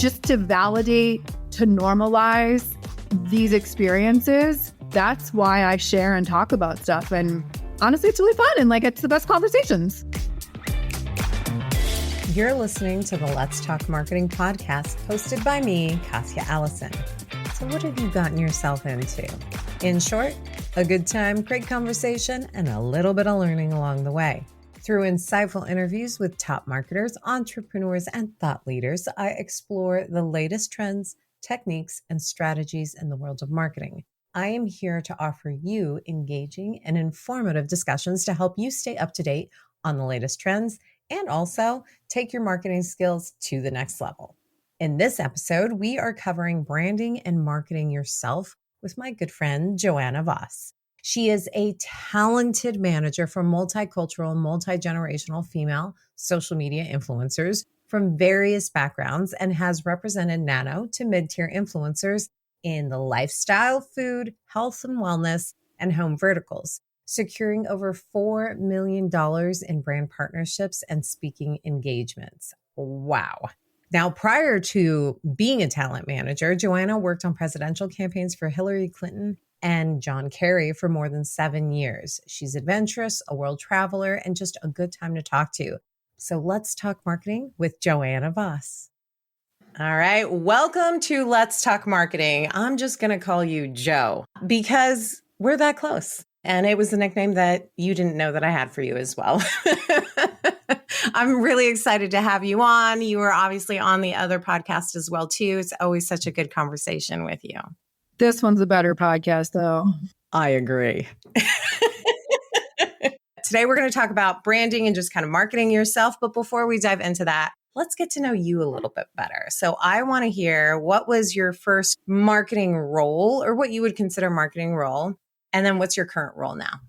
just to validate, to normalize these experiences. That's why I share and talk about stuff. And honestly, it's really fun. And like, it's the best conversations. You're listening to the Let's Talk Marketing podcast hosted by me, Katya Allison. So what have you gotten yourself into? In short, a good time, great conversation, and a little bit of learning along the way. Through insightful interviews with top marketers, entrepreneurs, and thought leaders, I explore the latest trends, techniques, and strategies in the world of marketing. I am here to offer you engaging and informative discussions to help you stay up to date on the latest trends and also take your marketing skills to the next level. In this episode, we are covering branding and marketing yourself with my good friend, Johanna Voss. She is a talented manager for multicultural, multi-generational female social media influencers from various backgrounds and has represented nano to mid-tier influencers in the lifestyle, food, health and wellness, and home verticals, securing over $4 million in brand partnerships and speaking engagements. Wow. Now, prior to being a talent manager, Johanna worked on presidential campaigns for Hillary Clinton and John Kerry for more than 7 years. She's adventurous, a world traveler, and just a good time to talk to. So let's talk marketing with Johanna Voss. All right. Welcome to Let's Talk Marketing. I'm just going to call you Joe because we're that close. And it was the nickname that you didn't know that I had for you as well. I'm really excited to have you on. You were obviously on the other podcast as well, too. It's always such a good conversation with you. This one's a better podcast, though. I agree. Today, we're going to talk about branding and just kind of marketing yourself. But before we dive into that, let's get to know you a little bit better. So I want to hear, what was your first marketing role or what you would consider marketing role? And then what's your current role now?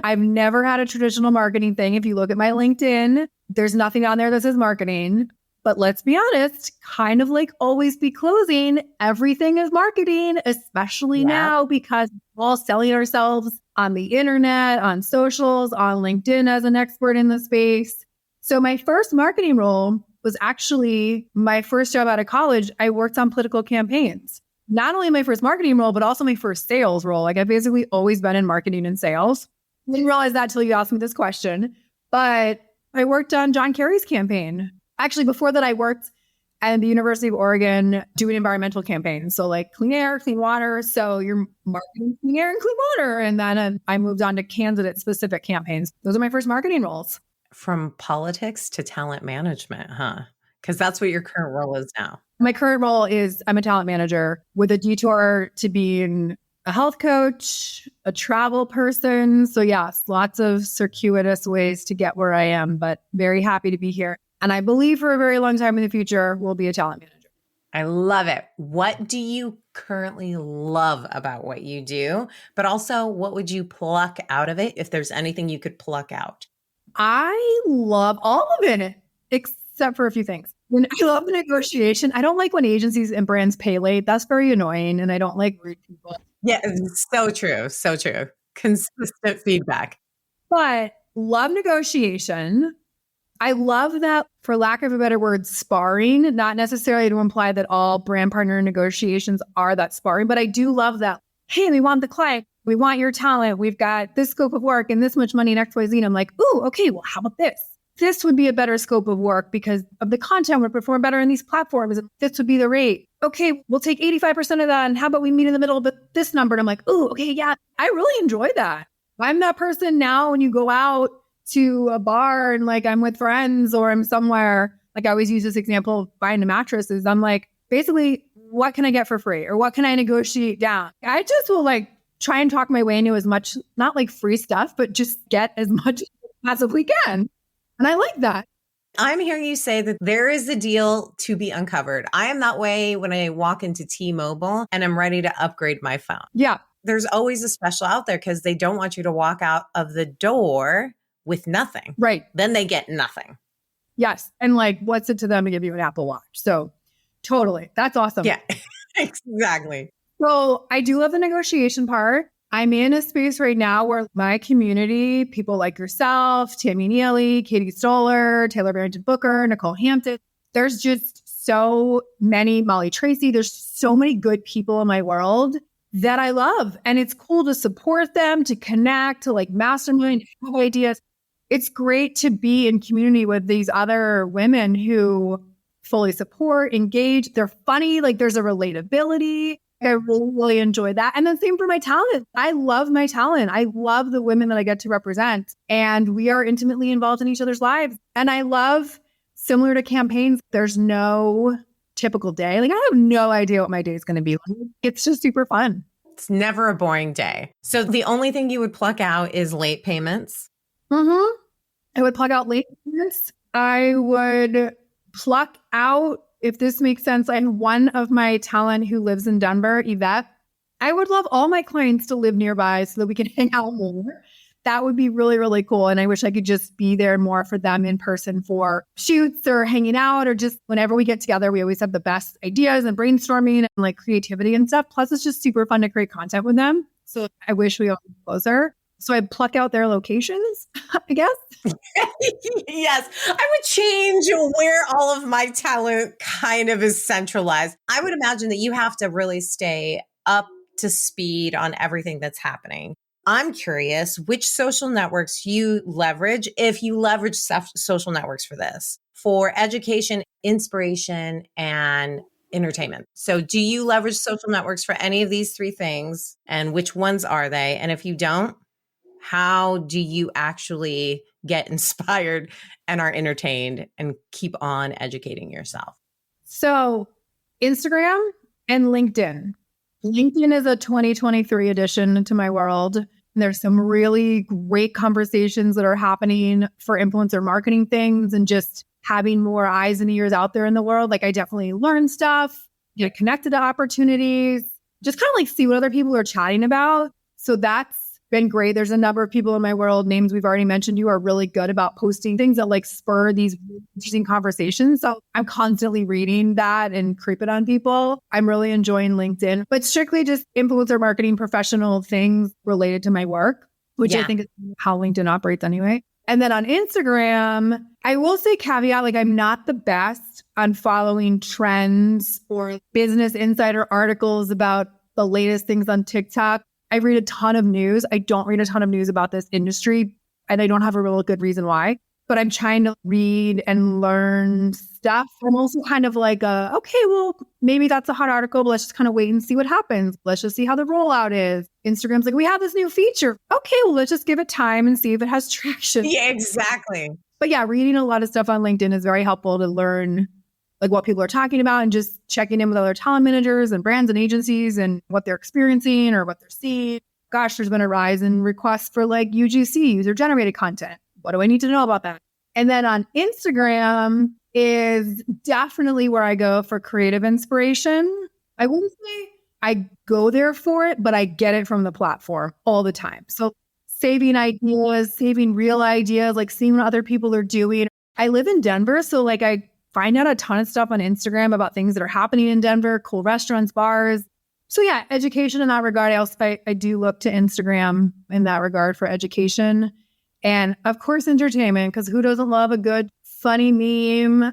I've never had a traditional marketing thing. If you look at my LinkedIn, there's nothing on there that says marketing. But let's be honest, kind of like always be closing, everything is marketing, especially now because we're all selling ourselves on the internet, on socials, on LinkedIn as an expert in the space. So my first marketing role was actually my first job out of college. I worked on political campaigns. Not only my first marketing role, but also my first sales role. Like I've basically always been in marketing and sales. I didn't realize that till you asked me this question, but I worked on John Kerry's campaign. Actually, before that, I worked at the University of Oregon doing environmental campaigns. So like clean air, clean water. So you're marketing clean air and clean water. And then I moved on to candidate-specific campaigns. Those are my first marketing roles. From politics to talent management, huh? Because that's what your current role is now. My current role is I'm a talent manager with a detour to being a health coach, a travel person. So yes, lots of circuitous ways to get where I am, but very happy to be here. And I believe for a very long time in the future, we'll be a talent manager. I love it. What do you currently love about what you do? But also, what would you pluck out of it if there's anything you could pluck out? I love all of it, except for a few things. I love the negotiation. I don't like when agencies and brands pay late. That's very annoying. And I don't like rude people. Yeah, so true. So true. Consistent feedback. But love negotiation. I love that, for lack of a better word, sparring, not necessarily to imply that all brand partner negotiations are that sparring, but I do love that. Hey, we want the client. We want your talent. We've got this scope of work and this much money in XYZ. And I'm like, ooh, okay, well, how about this? This would be a better scope of work because of the content would perform better in these platforms. And this would be the rate. Okay, we'll take 85% of that. And how about we meet in the middle of this number? And I'm like, ooh, okay, yeah, I really enjoy that. I'm that person now when you go out to a bar and like I'm with friends or I'm somewhere, like I always use this example of buying a mattress is I'm like, basically, what can I get for free? Or what can I negotiate down? I just will like try and talk my way into as much, not like free stuff, but just get as much as I possibly can. And I like that. I'm hearing you say that there is a deal to be uncovered. I am that way when I walk into T-Mobile and I'm ready to upgrade my phone. Yeah. There's always a special out there because they don't want you to walk out of the door with nothing. Right. Then they get nothing. Yes. And like, what's it to them to give you an Apple Watch? So totally. That's awesome. Yeah, exactly. So I do love the negotiation part. I'm in a space right now where my community, people like yourself, Tammy Neely, Katie Stoller, Taylor Barrington Booker, Nicole Hampton, there's just so many, Molly Tracy, there's so many good people in my world that I love. And it's cool to support them, to connect, to like mastermind, have ideas. It's great to be in community with these other women who fully support, engage. They're funny. Like there's a relatability. I really, really enjoy that. And then same for my talent. I love my talent. I love the women that I get to represent. And we are intimately involved in each other's lives. And I love, similar to campaigns, there's no typical day. Like I have no idea what my day is going to be like. It's just super fun. It's never a boring day. So the only thing you would pluck out is late payments. Mm-hmm. I would plug out late payments. I would pluck out, if this makes sense, I have one of my talent who lives in Denver, Yvette. I would love all my clients to live nearby so that we can hang out more. That would be really, really cool. And I wish I could just be there more for them in person for shoots or hanging out, or just whenever we get together, we always have the best ideas and brainstorming and like creativity and stuff. Plus, it's just super fun to create content with them. So I wish we all were closer. So I'd pluck out their locations, I guess. Yes, I would change where all of my talent kind of is centralized. I would imagine that you have to really stay up to speed on everything that's happening. I'm curious which social networks you leverage, if you leverage social networks for this, for education, inspiration, and entertainment. So do you leverage social networks for any of these three things? And which ones are they? And if you don't, how do you actually get inspired and are entertained and keep on educating yourself? So Instagram and LinkedIn. LinkedIn is a 2023 addition to my world. And there's some really great conversations that are happening for influencer marketing things and just having more eyes and ears out there in the world. Like I definitely learn stuff, get connected to opportunities, just kind of like see what other people are chatting about. So that's been great. There's a number of people in my world, names we've already mentioned, who are really good about posting things that like spur these interesting conversations. So I'm constantly reading that and creeping on people. I'm really enjoying LinkedIn, but strictly just influencer marketing, professional things related to my work, which I think is how LinkedIn operates anyway. And then on Instagram, I will say caveat, like I'm not the best on following trends or Business Insider articles about the latest things on TikTok. I read a ton of news. I don't read a ton of news about this industry, and I don't have a real good reason why, but I'm trying to read and learn stuff. I'm also kind of like, okay, well, maybe that's a hot article, but let's just kind of wait and see what happens. Let's just see how the rollout is. Instagram's like, we have this new feature. Okay, well, let's just give it time and see if it has traction. Yeah, exactly. But yeah, reading a lot of stuff on LinkedIn is very helpful to learn like what people are talking about and just checking in with other talent managers and brands and agencies and what they're experiencing or what they're seeing. Gosh, there's been a rise in requests for like UGC, user generated content. What do I need to know about that? And then on Instagram is definitely where I go for creative inspiration. I wouldn't say I go there for it, but I get it from the platform all the time. So saving ideas, saving real ideas, like seeing what other people are doing. I live in Denver, so like I find out a ton of stuff on Instagram about things that are happening in Denver, cool restaurants, bars. So yeah, education in that regard. I do look to Instagram in that regard for education. And of course, entertainment, because who doesn't love a good, funny meme?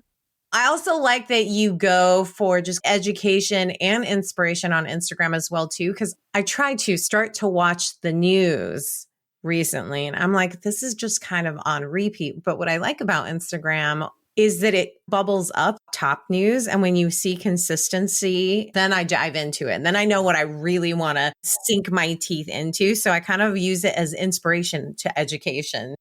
I also like that you go for just education and inspiration on Instagram as well, too, because I tried to start to watch the news recently. And I'm like, this is just kind of on repeat. But what I like about Instagram is that it bubbles up top news. And when you see consistency, then I dive into it. And then I know what I really want to sink my teeth into. So I kind of use it as inspiration to education.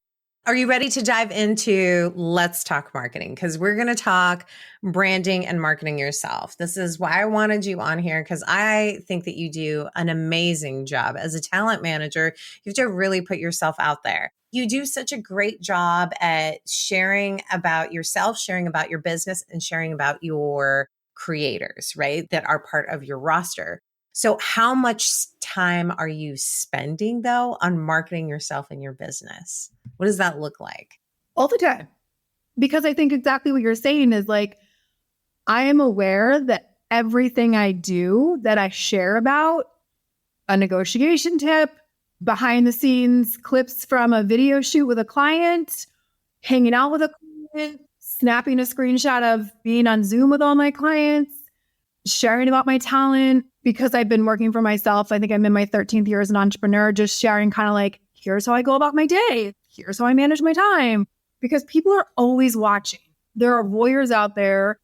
Are you ready to dive into Let's Talk Marketing? Because we're going to talk branding and marketing yourself. This is why I wanted you on here, because I think that you do an amazing job. As a talent manager, you have to really put yourself out there. You do such a great job at sharing about yourself, sharing about your business, and sharing about your creators, right? That are part of your roster. So how much time are you spending, though, on marketing yourself and your business? What does that look like? All the time. Because I think exactly what you're saying is like, I am aware that everything I do that I share about, a negotiation tip, behind the scenes clips from a video shoot with a client, hanging out with a client, snapping a screenshot of being on Zoom with all my clients, sharing about my talent because I've been working for myself. I think I'm in my 13th year as an entrepreneur, just sharing kind of like, here's how I go about my day. Here's how I manage my time. Because people are always watching. There are voyeurs out there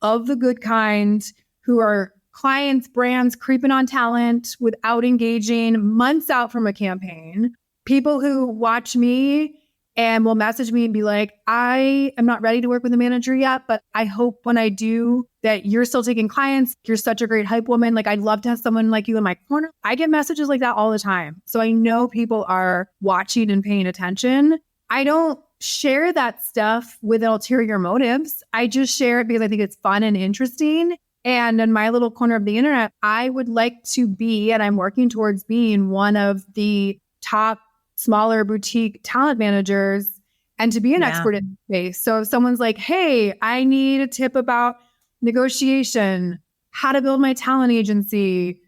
of the good kind who are clients, brands creeping on talent without engaging months out from a campaign. People who watch me and will message me and be like, I am not ready to work with a manager yet, but I hope when I do that you're still taking clients. You're such a great hype woman. Like, I'd love to have someone like you in my corner. I get messages like that all the time. So I know people are watching and paying attention. I don't share that stuff with ulterior motives. I just share it because I think it's fun and interesting. And in my little corner of the internet, I would like to be, and I'm working towards being, one of the top smaller boutique talent managers and to be an expert in the space. So if someone's like, hey, I need a tip about negotiation, how to build my talent agency,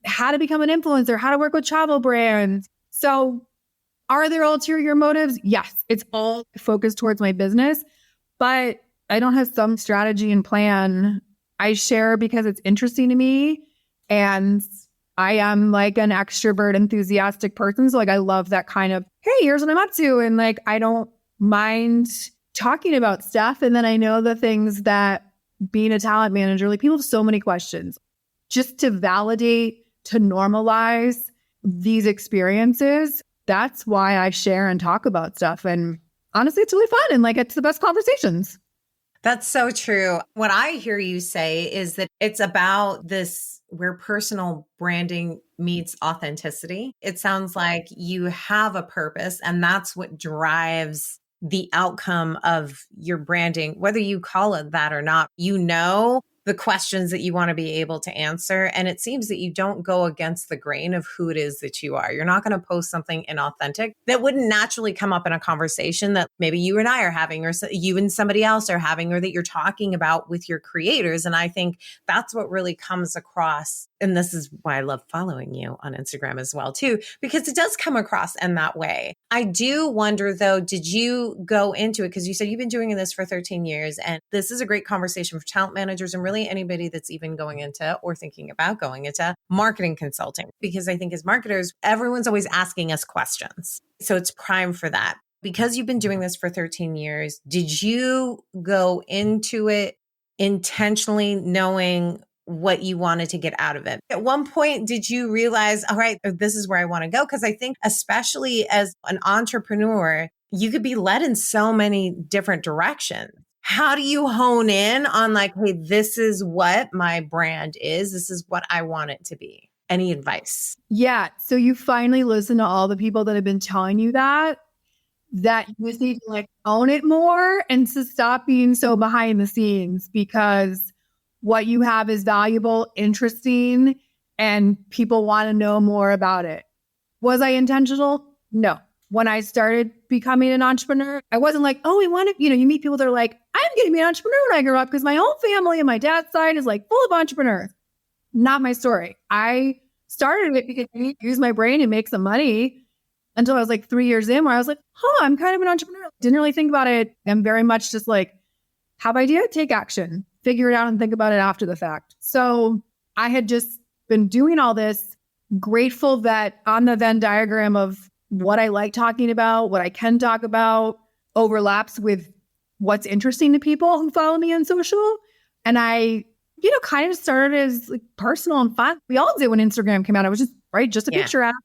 how to become an influencer, how to work with travel brands. So are there ulterior motives? Yes, it's all focused towards my business, but I don't have some strategy and plan. I share because it's interesting to me, and I am like an extrovert, enthusiastic person. So like, I love that kind of, hey, here's what I'm up to. And like, I don't mind talking about stuff. And then I know the things that being a talent manager, like, people have so many questions. Just to validate, to normalize these experiences, that's why I share and talk about stuff. And honestly, it's really fun. And like, it's the best conversations. That's so true. What I hear you say is that it's about this where personal branding meets authenticity. It sounds like you have a purpose, and that's what drives the outcome of your branding, whether you call it that or not. You know the questions that you want to be able to answer. And it seems that you don't go against the grain of who it is that you are. You're not going to post something inauthentic that wouldn't naturally come up in a conversation that maybe you and I are having, or you and somebody else are having, or that you're talking about with your creators. And I think that's what really comes across. And this is why I love following you on Instagram as well, too, because it does come across in that way. I do wonder, though, did you go into it? Because you said you've been doing this for 13 years, and this is a great conversation for talent managers and really anybody that's even going into or thinking about going into marketing consulting. Because I think as marketers, everyone's always asking us questions. So it's prime for that. Because you've been doing this for 13 years, did you go into it intentionally knowing what you wanted to get out of it? At one point, did you realize, all right, this is where I want to go? Because I think especially as an entrepreneur, you could be led in so many different directions. How do you hone in on like, hey, this is what my brand is. This is what I want it to be. Any advice? Yeah. So you finally listen to all the people that have been telling you that you just need to like own it more and to stop being so behind the scenes, because what you have is valuable, interesting, and people want to know more about it. Was I intentional? No. When I started becoming an entrepreneur, I wasn't like, oh, we want to, you meet people that are like, I'm going to be an entrepreneur when I grow up because my whole family and my dad's side is like full of entrepreneurs. Not my story. I started it because I need to use my brain and make some money until I was like 3 years in, where I was like, I'm kind of an entrepreneur. Didn't really think about it. I'm very much just like, have idea, take action, figure it out and think about it after the fact. So I had just been doing all this, grateful that on the Venn diagram of what I like talking about, what I can talk about, overlaps with what's interesting to people who follow me on social. And I, kind of started as like personal and fun. We all did when Instagram came out. I was just a picture app.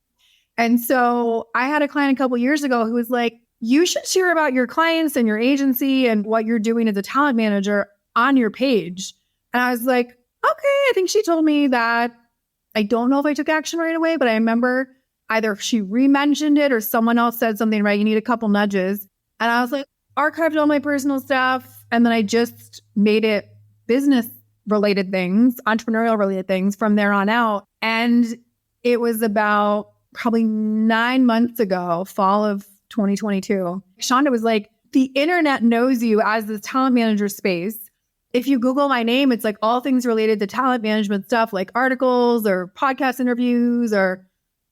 And so I had a client a couple of years ago who was like, you should share about your clients and your agency and what you're doing as a talent manager on your page. And I was like, okay, I think she told me that. I don't know if I took action right away, but I remember either she re-mentioned it or someone else said something, right? You need a couple nudges. And I was like, archived all my personal stuff. And then I just made it business related things, entrepreneurial related things from there on out. And it was about probably 9 months ago, fall of 2022. Shonda was like, the internet knows you as this talent manager space. If you Google my name, it's like all things related to talent management stuff, like articles or podcast interviews or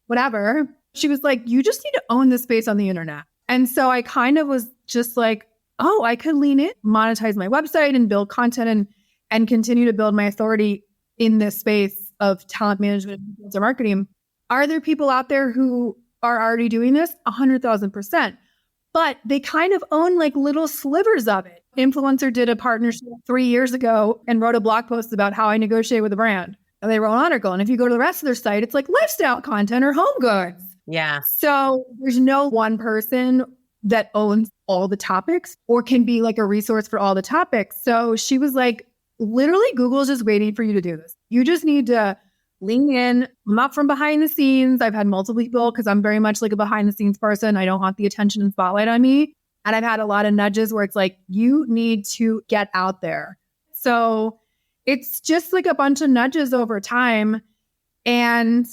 whatever. She was like, you just need to own this space on the internet. And so I kind of was just like, oh, I could lean in, monetize my website and build content and continue to build my authority in this space of talent management and influencer marketing. Are there people out there who are already doing this? 100,000%. But they kind of own like little slivers of it. Influencer did a partnership 3 years ago and wrote a blog post about how I negotiate with a brand. And they wrote an article. And if you go to the rest of their site, it's like lifestyle content or home goods. Yeah. So there's no one person that owns all the topics or can be like a resource for all the topics. So she was like, literally, Google's just waiting for you to do this. You just need to lean in. I'm not from behind the scenes. I've had multiple people because I'm very much like a behind the scenes person. I don't want the attention and spotlight on me. And I've had a lot of nudges where it's like, you need to get out there. So it's just like a bunch of nudges over time. And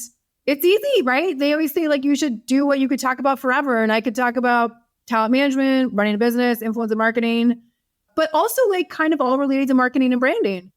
it's easy, right? They always say like, you should do what you could talk about forever. And I could talk about talent management, running a business, influencer marketing, but also like kind of all related to marketing and branding.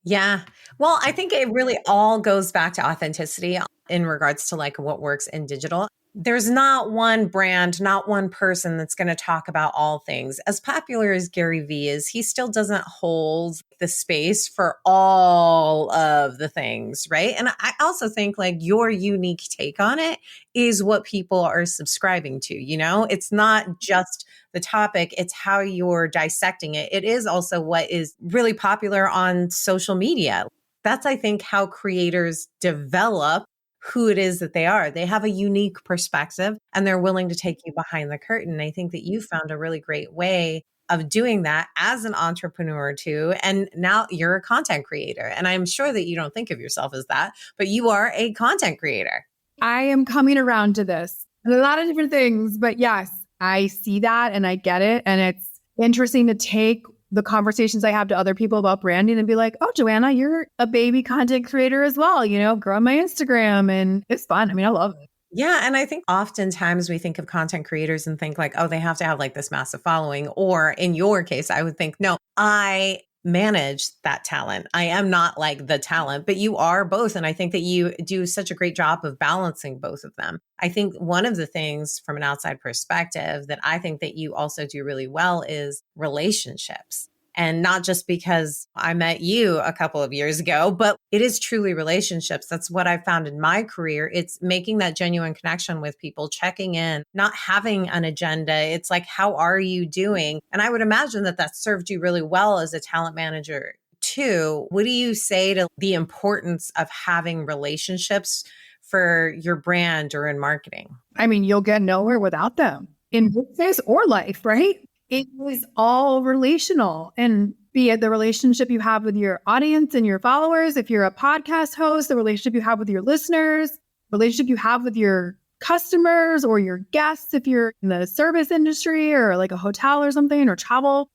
Yeah. Well, I think it really all goes back to authenticity in regards to like what works in digital. There's not one brand, not one person that's going to talk about all things. As popular as Gary Vee is, he still doesn't hold the space for all of the things, right? And I also think like your unique take on it is what people are subscribing to, you know? It's not just the topic, it's how you're dissecting it. It is also what is really popular on social media. That's, I think, how creators develop who it is that they are. They have a unique perspective and they're willing to take you behind the curtain. I think that you found a really great way of doing that as an entrepreneur too. And now you're a content creator. And I'm sure that you don't think of yourself as that, but you are a content creator. I am coming around to this. A lot of different things, but yes, I see that and I get it. And it's interesting to take the conversations I have to other people about branding and be like, oh, Johanna, you're a baby content creator as well, you know, growing my Instagram. And it's fun. I mean, I love it. Yeah. And I think oftentimes we think of content creators and think like, oh, they have to have like this massive following. Or in your case, I would think, no, I manage that talent. I am not like the talent, but you are both. And I think that you do such a great job of balancing both of them. I think one of the things from an outside perspective that I think that you also do really well is relationships. And not just because I met you a couple of years ago, but it is truly relationships. That's what I found in my career. It's making that genuine connection with people, checking in, not having an agenda. It's like, how are you doing? And I would imagine that that served you really well as a talent manager too. What do you say to the importance of having relationships for your brand or in marketing? I mean, you'll get nowhere without them in business or life, right? It is all relational, and be it the relationship you have with your audience and your followers. If you're a podcast host, the relationship you have with your listeners, relationship you have with your customers or your guests. If you're in the service industry or like a hotel or something or travel,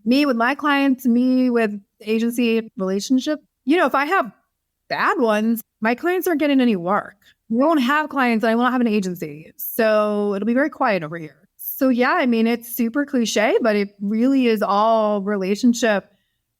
me with my clients, me with the agency relationship. You know, if I have bad ones, my clients aren't getting any work. We won't have clients and I won't have an agency. So it'll be very quiet over here. So yeah, I mean, it's super cliche, but it really is all relationship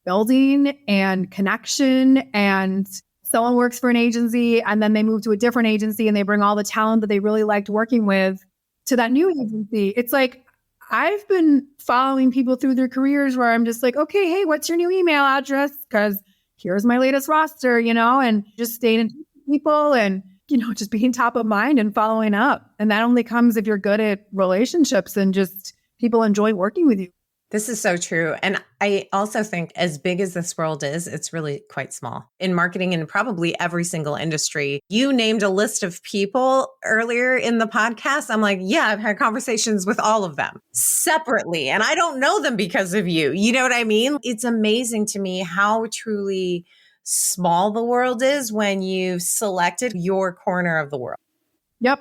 building and connection. And someone works for an agency and then they move to a different agency and they bring all the talent that they really liked working with to that new agency. It's like, I've been following people through their careers where I'm just like, okay, hey, what's your new email address? Because here's my latest roster, you know, and just staying in touch with people and you know, just being top of mind and following up. And that only comes if you're good at relationships and just people enjoy working with you. This is so true. And I also think as big as this world is, it's really quite small in marketing and probably every single industry. You named a list of people earlier in the podcast. I'm like, yeah, I've had conversations with all of them separately and I don't know them because of you. You know what I mean? It's amazing to me how truly small the world is when you've selected your corner of the world. Yep.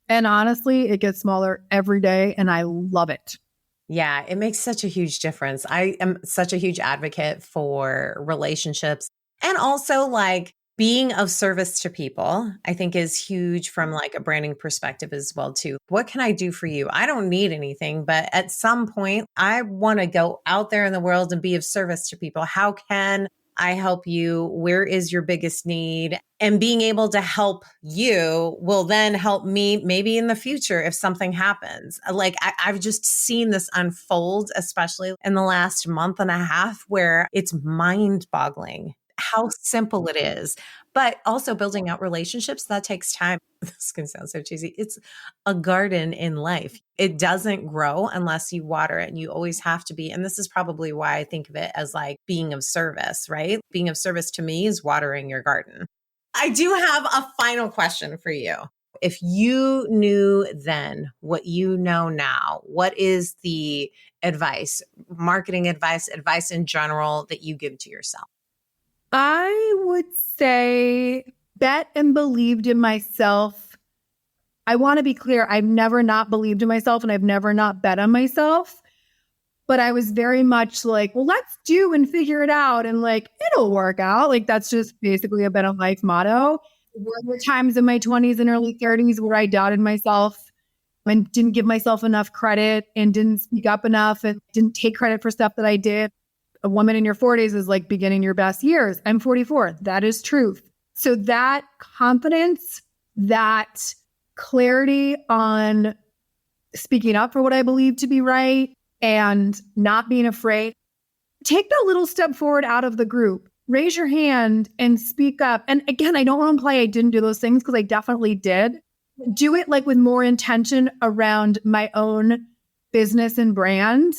And honestly, it gets smaller every day and I love it. Yeah, it makes such a huge difference. I am such a huge advocate for relationships and also like being of service to people, I think is huge from like a branding perspective as well too. What can I do for you? I don't need anything, but at some point I want to go out there in the world and be of service to people. How can I help you. Where is your biggest need? And being able to help you will then help me maybe in the future if something happens. Like I've just seen this unfold, especially in the last month and a half, where it's mind boggling how simple it is. But also building out relationships, that takes time. This can sound so cheesy. It's a garden in life. It doesn't grow unless you water it. And you always have to be. And this is probably why I think of it as like being of service, right? Being of service to me is watering your garden. I do have a final question for you. If you knew then what you know now, what is the advice, marketing advice, advice in general that you give to yourself? I would say bet and believed in myself. I want to be clear. I've never not believed in myself and I've never not bet on myself. But I was very much like, well, let's do and figure it out. And like, it'll work out. Like, that's just basically been a life motto. There were times in my 20s and early 30s where I doubted myself and didn't give myself enough credit and didn't speak up enough and didn't take credit for stuff that I did. A woman in your 40s is like beginning your best years. I'm 44. That is truth. So that confidence, that clarity on speaking up for what I believe to be right and not being afraid, take that little step forward out of the group, raise your hand and speak up. And again, I don't want to imply I didn't do those things because I definitely did. Do it like with more intention around my own business and brand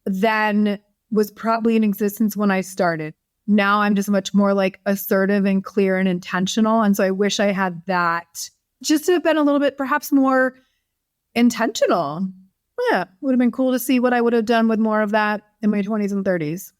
than was probably in existence when I started. Now I'm just much more like assertive and clear and intentional. And so I wish I had that just to have been a little bit perhaps more intentional. Yeah, would have been cool to see what I would have done with more of that in my 20s and 30s.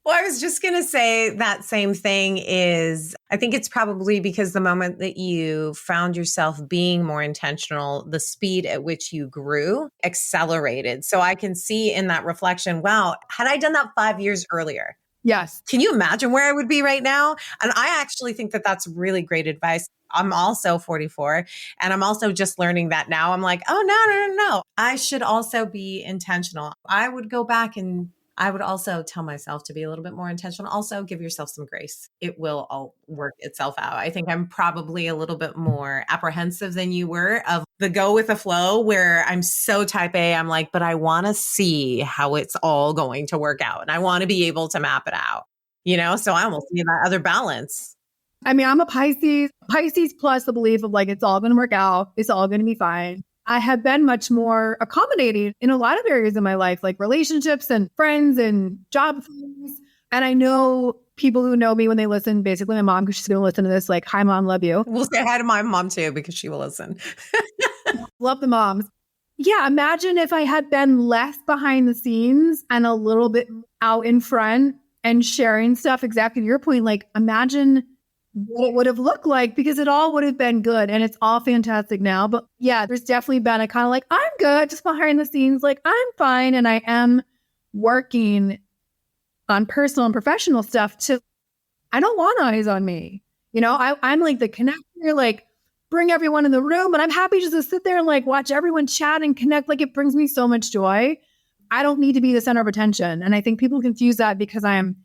Well, I was just going to say that same thing is, I think it's probably because the moment that you found yourself being more intentional, the speed at which you grew accelerated. So I can see in that reflection, wow, had I done that 5 years earlier, Yes. can you imagine where I would be right now? And I actually think that that's really great advice. I'm also 44 and I'm also just learning that now. I'm like, oh, no. I should also be intentional. I would go back and I would also tell myself to be a little bit more intentional. Also, give yourself some grace. It will all work itself out. I think I'm probably a little bit more apprehensive than you were of the go with the flow, where I'm so type A. I'm like, but I want to see how it's all going to work out. And I want to be able to map it out, So I almost need that other balance. I mean, I'm a Pisces plus the belief of like, it's all going to work out. It's all going to be fine. I have been much more accommodating in a lot of areas in my life, like relationships and friends and job things. And I know people who know me when they listen, basically my mom, because she's going to listen to this, like, hi, mom, love you. We'll say hi to my mom too, because she will listen. Love the moms. Yeah, imagine if I had been less behind the scenes and a little bit out in front and sharing stuff, exactly to your point. Like, imagine what it would have looked like, because it all would have been good and it's all fantastic now. But yeah, there's definitely been a kind of like, I'm good, just behind the scenes, like I'm fine. And I am working on personal and professional stuff I don't want eyes on me. I'm like the connector, like bring everyone in the room, and I'm happy just to sit there and like watch everyone chat and connect. Like it brings me so much joy. I don't need to be the center of attention. And I think people confuse that because I am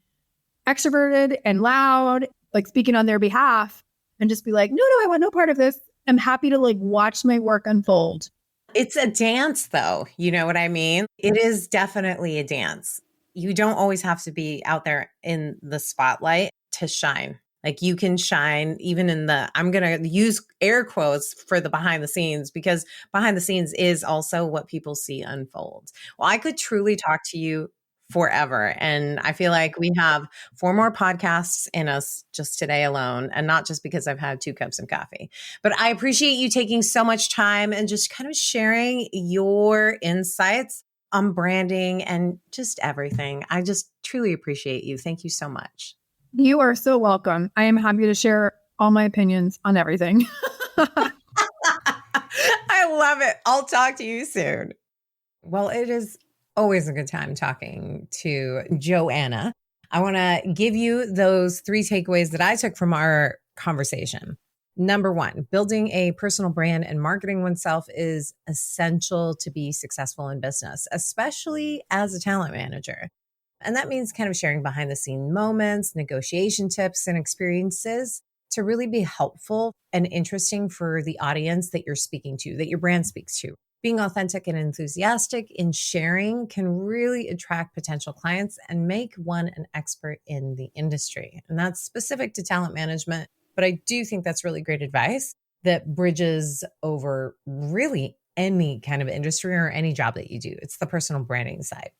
extroverted and loud, like speaking on their behalf, and just be like, no, I want no part of this. I'm happy to like watch my work unfold. It's a dance though. You know what I mean? It is definitely a dance. You don't always have to be out there in the spotlight to shine. Like you can shine even in I'm going to use air quotes for the behind the scenes, because behind the scenes is also what people see unfold. Well, I could truly talk to you forever. And I feel like we have 4 more podcasts in us just today alone. And not just because I've had 2 cups of coffee, but I appreciate you taking so much time and just kind of sharing your insights on branding and just everything. I just truly appreciate you. Thank you so much. You are so welcome. I am happy to share all my opinions on everything. I love it. I'll talk to you soon. Well, it is always a good time talking to Johanna. I want to give you those 3 takeaways that I took from our conversation. Number 1, building a personal brand and marketing oneself is essential to be successful in business, especially as a talent manager. And that means kind of sharing behind the scene moments, negotiation tips, and experiences to really be helpful and interesting for the audience that you're speaking to, that your brand speaks to. Being authentic and enthusiastic in sharing can really attract potential clients and make one an expert in the industry. And that's specific to talent management. But I do think that's really great advice that bridges over really any kind of industry or any job that you do. It's the personal branding side.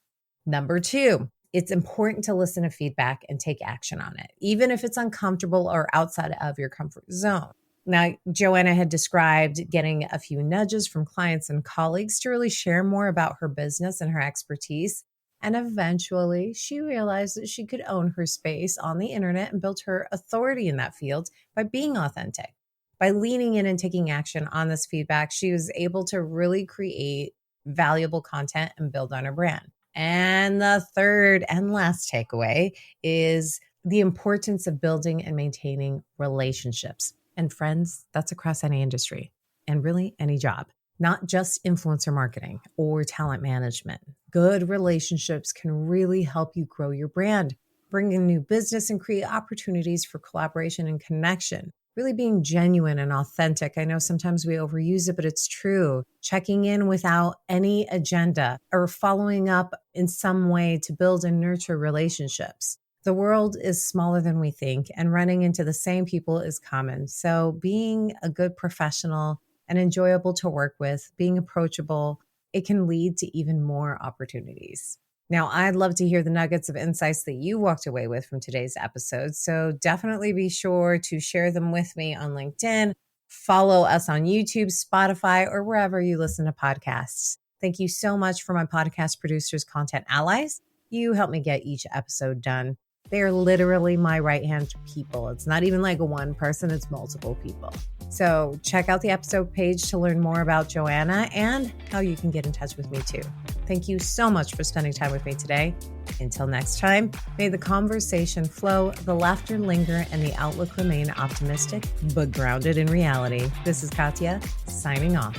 Number 2, it's important to listen to feedback and take action on it, even if it's uncomfortable or outside of your comfort zone. Now, Johanna had described getting a few nudges from clients and colleagues to really share more about her business and her expertise. And eventually, she realized that she could own her space on the internet and build her authority in that field by being authentic. By leaning in and taking action on this feedback, she was able to really create valuable content and build on her brand. And the third and last takeaway is the importance of building and maintaining relationships. And friends, that's across any industry and really any job, not just influencer marketing or talent management. Good relationships can really help you grow your brand, bring in new business, and create opportunities for collaboration and connection. Really being genuine and authentic. I know sometimes we overuse it, but it's true. Checking in without any agenda or following up in some way to build and nurture relationships. The world is smaller than we think, and running into the same people is common. So being a good professional and enjoyable to work with, being approachable, it can lead to even more opportunities. Now, I'd love to hear the nuggets of insights that you walked away with from today's episode. So definitely be sure to share them with me on LinkedIn. Follow us on YouTube, Spotify, or wherever you listen to podcasts. Thank you so much for my podcast producers, Content Allies. You help me get each episode done. They are literally my right-hand people. It's not even like one person, it's multiple people. So check out the episode page to learn more about Johanna and how you can get in touch with me too. Thank you so much for spending time with me today. Until next time, may the conversation flow, the laughter linger, and the outlook remain optimistic, but grounded in reality. This is Katya, signing off.